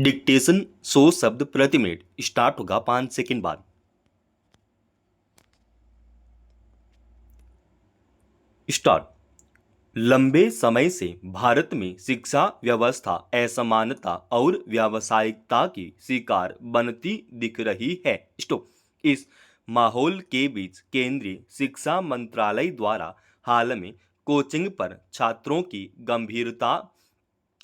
Dictation 100 शब्द प्रति minute start होगा 5 सेकंड बाद। स्टार्ट। लंबे समय से भारत में शिक्षा व्यवस्था असमानता और व्यावसायिकता की शिकार बनती दिख रही है। स्टॉप। इस माहौल के बीच केंद्रीय शिक्षा मंत्रालय द्वारा हाल में कोचिंग पर छात्रों की गंभीरता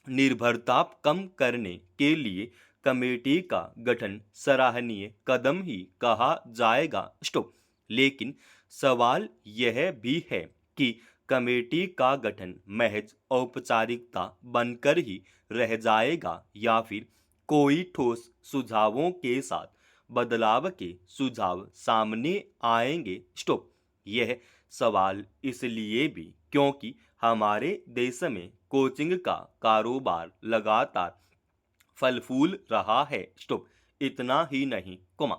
निर्भरता कम करने के लिए कमेटी का गठन सराहनीय कदम ही कहा जाएगा। स्टॉप। लेकिन सवाल यह भी है कि कमेटी का गठन महज औपचारिकता बनकर ही रह जाएगा या फिर कोई ठोस सुझावों के साथ बदलाव के सुझाव सामने आएंगे। स्टॉप। यह सवाल इसलिए भी क्योंकि हमारे देश में कोचिंग का कारोबार लगातार फल फूल रहा है। स्टॉप। इतना ही नहीं कोमा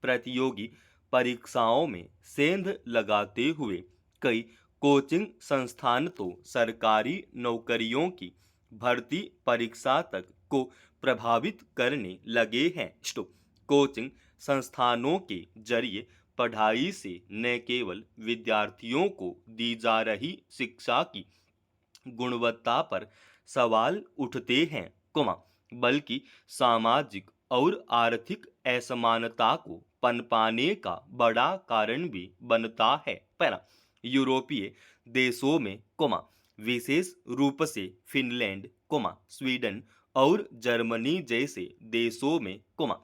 प्रतियोगी परीक्षाओं में सेंध लगाते हुए कई कोचिंग संस्थान तो सरकारी नौकरियों की भर्ती परीक्षा तक को प्रभावित करने लगे हैं। स्टॉप। कोचिंग संस्थानों के जरिए पढ़ाई से न केवल विद्यार्थियों को दी जा रही शिक्षा की गुणवत्ता पर सवाल उठते हैं कोमा बल्कि सामाजिक और आर्थिक असमानता को पनपाने का बड़ा कारण भी बनता है। पहला, यूरोपीय देशों में कोमा विशेष रूप से फिनलैंड कोमा स्वीडन और जर्मनी जैसे देशों में कोमा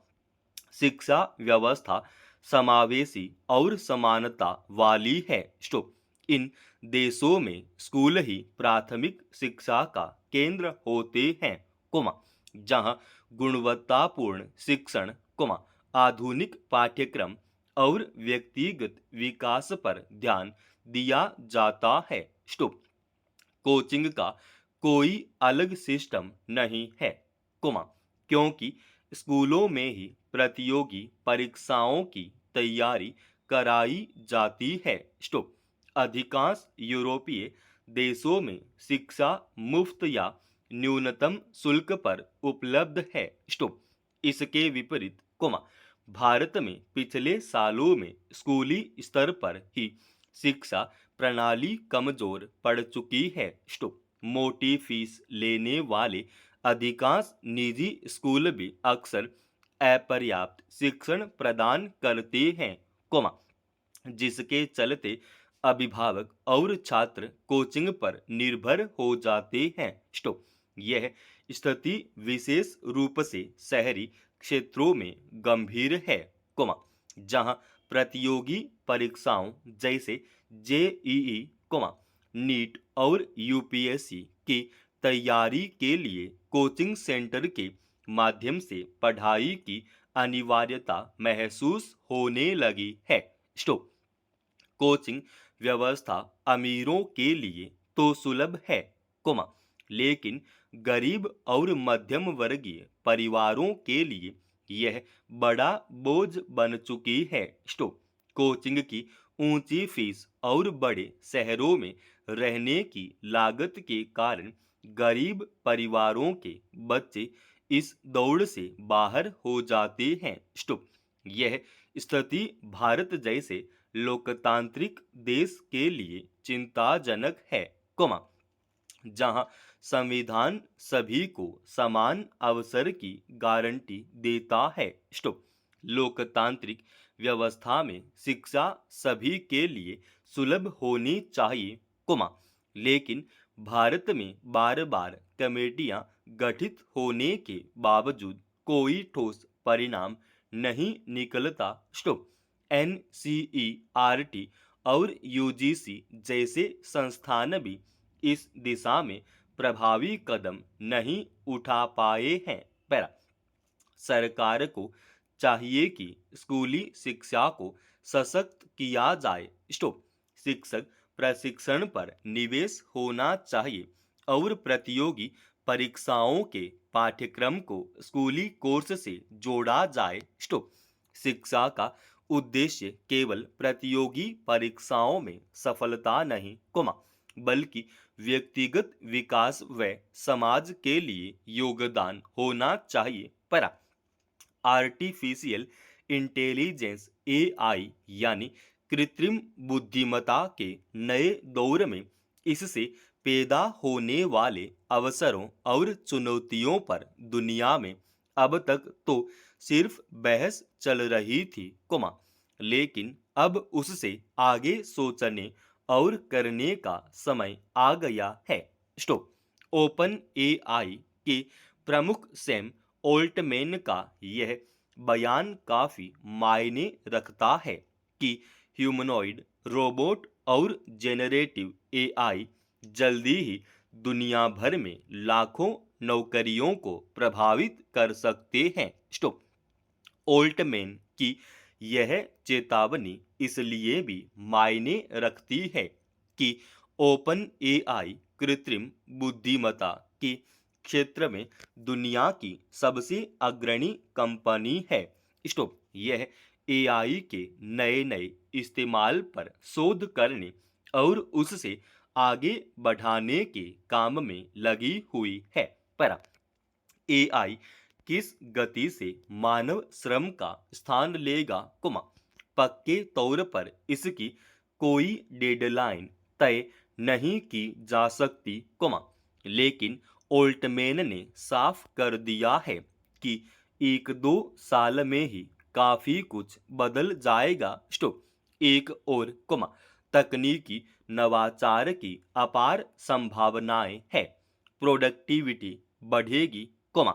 शिक्षा व्यवस्था समावेशी और समानता वाली है। स्टॉप। इन देशों में स्कूल ही प्राथमिक शिक्षा का केंद्र होते हैं कोमा जहां गुणवत्तापूर्ण शिक्षण कोमा आधुनिक पाठ्यक्रम और व्यक्तिगत विकास पर ध्यान दिया जाता है। स्टॉप। कोचिंग का कोई अलग सिस्टम नहीं है कोमा क्योंकि स्कूलों में ही प्रतियोगी परीक्षाओं की तैयारी कराई जाती है। स्टॉप। अधिकांश यूरोपीय देशों में शिक्षा मुफ्त या न्यूनतम शुल्क पर उपलब्ध है। स्टॉप। इसके विपरीत कोमा भारत में पिछले सालों में स्कूली स्तर पर ही शिक्षा प्रणाली कमजोर पड़ चुकी है। स्टॉप। मोटी फीस लेने वाले अधिकांश निजी स्कूल भी अक्सर अपर्याप्त शिक्षण प्रदान करते हैं कोमा जिसके चलते अभिभावक और छात्र कोचिंग पर निर्भर हो जाते हैं। स्टॉप। यह स्थिति विशेष रूप से शहरी क्षेत्रों में गंभीर है कोमा जहां प्रतियोगी परीक्षाओं जैसे जेईई कोमा नीट और यूपीएससी की तैयारी के लिए कोचिंग सेंटर के माध्यम से पढ़ाई की अनिवार्यता महसूस होने लगी है। स्टॉप। कोचिंग व्यवस्था अमीरों के लिए तो सुलभ है कोमा लेकिन गरीब और मध्यम वर्गीय परिवारों के लिए यह बड़ा बोझ बन चुकी है। स्टॉप। कोचिंग की ऊंची फीस और बड़े शहरों में रहने की लागत के कारण गरीब परिवारों के बच्चे इस दौड़ से बाहर हो जाते हैं। स्टॉप। यह स्थिति भारत जैसे लोकतांत्रिक देश के लिए चिंताजनक है कोमा जहां संविधान सभी को समान अवसर की गारंटी देता है। स्टॉप। लोकतांत्रिक व्यवस्था में शिक्षा सभी के लिए सुलभ होनी चाहिए कोमा लेकिन भारत में बार बार कमेटियां गठित होने के बावजूद कोई ठोस परिणाम नहीं निकलता। स्टॉप। एनसीईआरटी और यूजीसी जैसे संस्थान भी इस दिशा में प्रभावी कदम नहीं उठा पाए हैं। पहला, सरकार को चाहिए कि स्कूली शिक्षा को सशक्त किया जाए। स्टॉप। शिक्षक प्रशिक्षण पर निवेश होना चाहिए और प्रतियोगी परीक्षाओं के पाठ्यक्रम को स्कूली कोर्स से जोड़ा जाए। स्टॉप। शिक्षा का उद्देश्य केवल प्रतियोगी परीक्षाओं में सफलता नहीं कोमा बल्कि व्यक्तिगत विकास व समाज के लिए योगदान होना चाहिए। पर आर्टिफिशियल इंटेलिजेंस एआई यानी कृत्रिम बुद्धिमत्ता के नए दौर में इससे पैदा होने वाले अवसरों और चुनौतियों पर दुनिया में अब तक तो सिर्फ बहस चल रही थी कुमा, लेकिन अब उससे आगे सोचने और करने का समय आ गया है। स्टॉप। ओपन एआई के प्रमुख सैम ओल्टमैन का यह बयान काफी मायने रखता है कि ह्यूमनॉइड रोबोट और जेनरेटिव एआई जल्दी ही दुनिया भर में लाखों नौकरियों को प्रभावित कर सकते हैं। स्टॉप। ओल्टमैन की यह चेतावनी इसलिए भी मायने रखती है कि ओपन एआई कृत्रिम बुद्धिमत्ता के क्षेत्र में दुनिया की सबसे अग्रणी कंपनी है। स्टॉप। यह एआई के नए नए इस्तेमाल पर शोध करने और उससे आगे बढ़ाने के काम में लगी हुई है। पर एआई किस गति से मानव श्रम का स्थान लेगा कुमा, पक्के तौर पर इसकी कोई डेडलाइन तय नहीं की जा सकती कुमा, लेकिन ओल्टमैन ने साफ कर दिया है कि एक दो साल में ही काफी कुछ बदल जाएगा। स्टॉप। एक और कुमा, तकनीकी नवाचार की अपार संभावनाएं है। प्रोडक्टिविटी बढ़ेगी कोमा,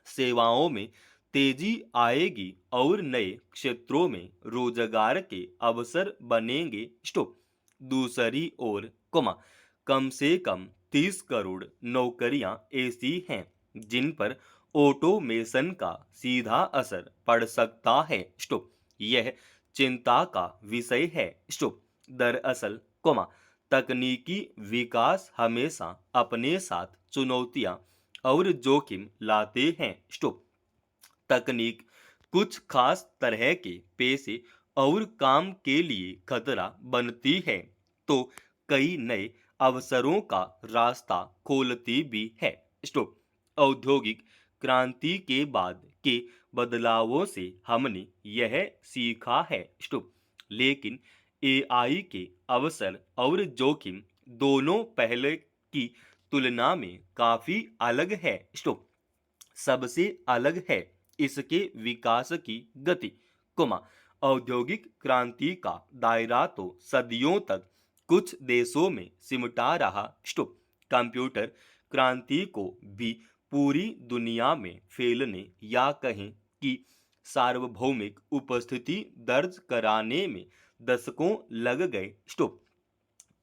सेवाओं में तेजी आएगी और नए क्षेत्रों में रोजगार के अवसर बनेंगे। स्टॉप। दूसरी ओर कोमा, कम से कम 30 करोड़ नौकरियां ऐसी हैं जिन पर ऑटोमेशन का सीधा असर पड़ सकता है। स्टॉप। यह चिंता का विषय है। स्टॉप। दरअसल कोमा, तकनीकी विकास हमेशा अपने साथ चुनौतियां और जोखिम लाते हैं। स्टॉप। तकनीक कुछ खास तरह के पेशे और काम के लिए खतरा बनती है तो कई नए अवसरों का रास्ता खोलती भी है। स्टॉप। औद्योगिक क्रांति के बाद के बदलावों से हमने यह सीखा है। स्टॉप। लेकिन एआई के अवसर और जोखिम दोनों पहले की तुलना में काफी अलग है। स्टॉप। सबसे अलग है इसके विकास की गति कुमा, औद्योगिक क्रांति का दायरा तो सदियों तक कुछ देशों में सिमटा रहा। स्टॉप। कंप्यूटर क्रांति को भी पूरी दुनिया में फैलने या कहें कि सार्वभौमिक उपस्थिति दर्ज कराने में दशकों लग गए। स्टॉप।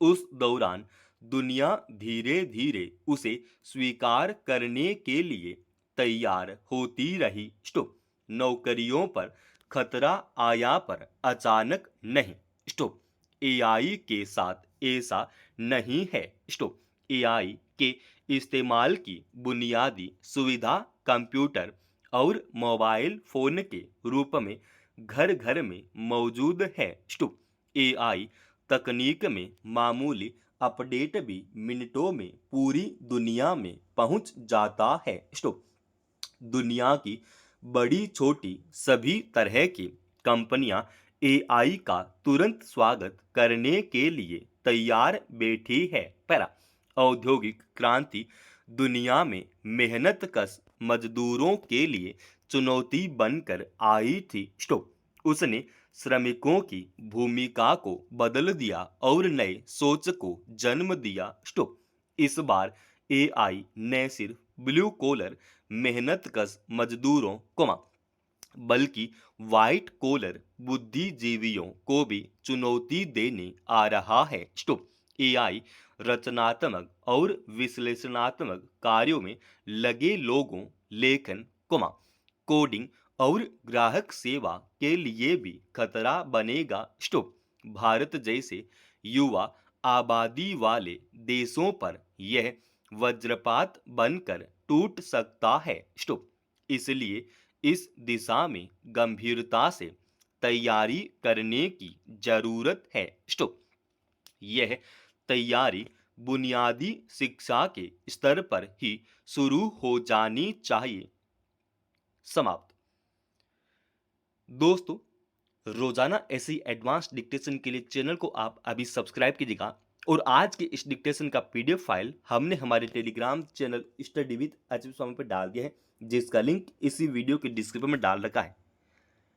उस दौरान दुनिया धीरे धीरे उसे स्वीकार करने के लिए तैयार होती रही। स्टॉप। नौकरियों पर खतरा आया पर अचानक नहीं। स्टॉप। एआई के साथ ऐसा नहीं है। स्टॉप। एआई के इस्तेमाल की बुनियादी सुविधा कंप्यूटर और मोबाइल फोन के रूप में घर घर में मौजूद है। स्टॉप। एआई तकनीक में मामूली अपडेट भी मिनटों में पूरी दुनिया में पहुंच जाता है। स्टॉप। दुनिया की बड़ी छोटी सभी तरह की कंपनियां एआई का तुरंत स्वागत करने के लिए तैयार बैठी है। पहला, औद्योगिक क्रांति दुनिया में मेहनतकश मजदूरों के लिए चुनौती बनकर आई थी। स्टॉप। उसने श्रमिकों की भूमिका को बदल दिया और नए सोच को जन्म दिया। स्टॉप। इस बार एआई ने सिर्फ ब्लू कॉलर मेहनतकश मजदूरों को बल्कि व्हाइट कॉलर बुद्धिजीवियों को भी चुनौती देने आ रहा है। स्टॉप। एआई रचनात्मक और विश्लेषणात्मक कार्यों में लगे लोगों, लेखन, कोडिंग और ग्राहक सेवा के लिए भी खतरा बनेगा। स्टॉप। भारत जैसे युवा आबादी वाले देशों पर यह वज्रपात बनकर टूट सकता है। स्टॉप। इसलिए इस दिशा में गंभीरता से तैयारी करने की जरूरत है। स्टॉप। यह तैयारी बुनियादी शिक्षा के स्तर पर ही शुरू हो जानी चाहिए। समाप्त। दोस्तों, रोजाना ऐसी एडवांस डिक्टेशन के लिए चैनल को आप अभी सब्सक्राइब कीजिएगा और आज के इस डिक्टेशन का पीडीएफ फाइल हमने हमारे Telegram channel study with HP Swami पर डाल दिया है, जिसका लिंक इसी वीडियो के डिस्क्रिप्शन में डाल रखा है।